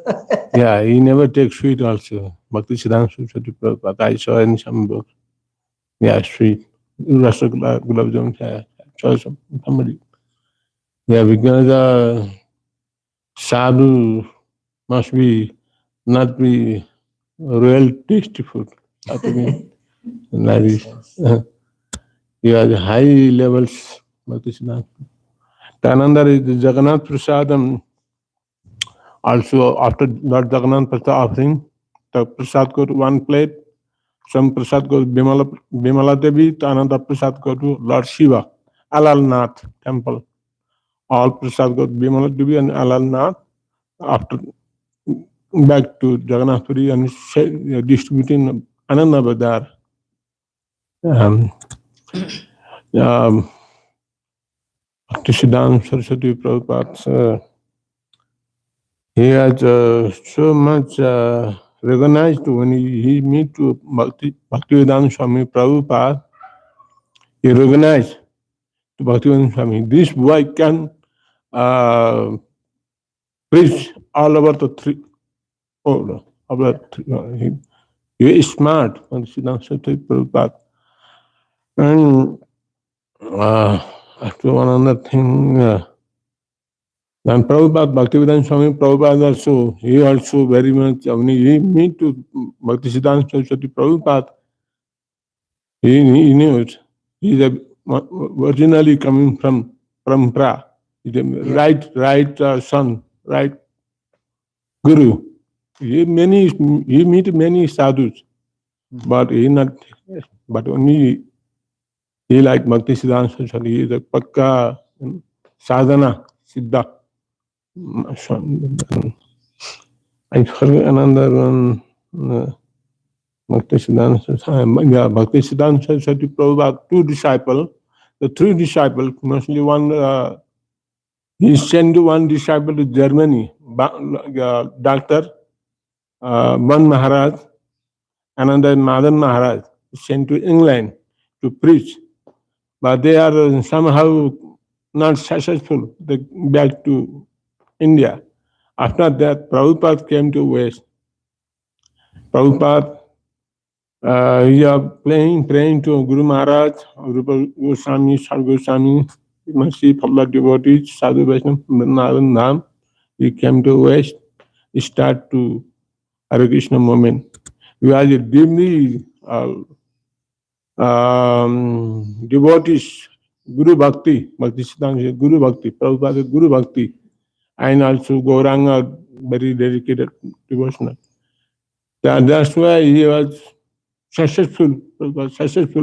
Yeah, he never takes sweet also. Bhaktisiddanta Saraswati Prabhupada, I saw in some book. Yeah, sweet. Rasagula, Gulab Jamun, I saw somebody. Yeah, because sadhu must be not be real tasty food. Have to be like this. You have high levels. Bhaktisiddhanta. Another is the Jagannath Prasadam. Also, after Lord Jagannath Prasad offering, the Prasad go to one plate. Some Prasad goes Bimala Devi, another Prasad go to Lord Shiva, Alalnath temple. All Prasad go to Bimala Devi and Alalnath. After back to Jagannath Puri and distributing Ananda Badar. Bhaktisiddhanta Saraswati Prabhupada, he has so much recognized when he meet to Bhaktivedanta Swami Prabhupada, he recognized to Bhaktivedanta Swami, this boy can preach all over the three. He is smart, Bhaktisiddhanta Saraswati Prabhupada. And after one other thing, and Prabhupada, Bhaktivedanta Swami Prabhupada also, he also very much, when he meet to Bhaktisiddhanta Saraswati Prabhupada, he knows he is originally coming from Pra. He is a right son, right guru. He meet many sadhus, but he not, but only he like Bhaktisiddhanta Saraswati, he is a pakka sadhana, siddha. I forget another one. Bhaktisiddhanta Saraswati Prabhupada, two disciples. The three disciples, mostly one, he sent one disciple to Germany, Dr. Ban Maharaj, another Madan Maharaj, sent to England to preach. But they are somehow not successful. They back to India. After that, Prabhupada came to West. Prabhupada, he is praying to Guru Maharaj, Rupa Goswami, Sadhu Goswami, mercy for the devotees, Sadhu Vaishnava, Vrindavan Dham. He came to West, he start to Hare Krishna movement. We are deeply devotees, Guru Bhakti, Bhaktisiddhanta Guru Bhakti, Prabhupada Guru Bhakti, and also Gauranga, very dedicated devotional. That's why he was successful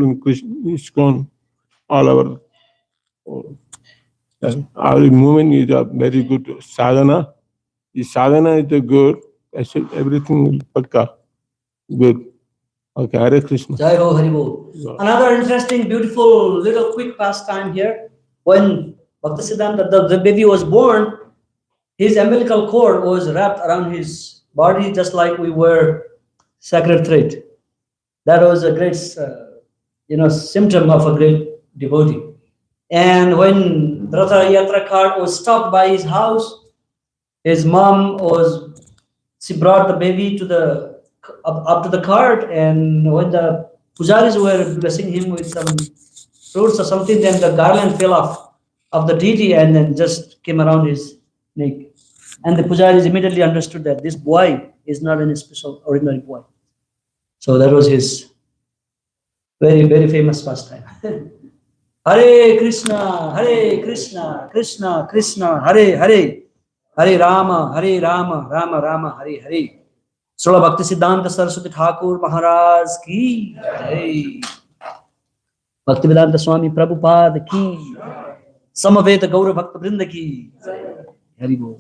in Krishna. He's gone all over. Our movement is a very good sadhana. The sadhana is a good, everything is pakka, good. Okay, Hare Krishna. Jai Ho, Hari Bol. Another interesting, beautiful, little quick pastime here. When Bhaktisiddhanta, the baby was born, his umbilical cord was wrapped around his body just like we wear sacred thread. That was a great, symptom of a great devotee. And when Ratha Yatra cart was stopped by his house, his mom she brought the baby to up to the cart, and when the pujaris were blessing him with some fruits or something, then the garland fell off of the deity and then just came around his neck. And the pujaris immediately understood that this boy is not any special ordinary boy. So that was his very, very famous pastime. Hare Krishna, Krishna Krishna, Hare Hare, Hare Rama, Rama Rama, Hare Hare. Srila Bhaktisiddhanta Saraswati Thakur Maharaj ki jai. Bhaktivedanta Swami Prabhupada ki. Samaveta Gaura Bhakta Vrinda ki. Hari Bol.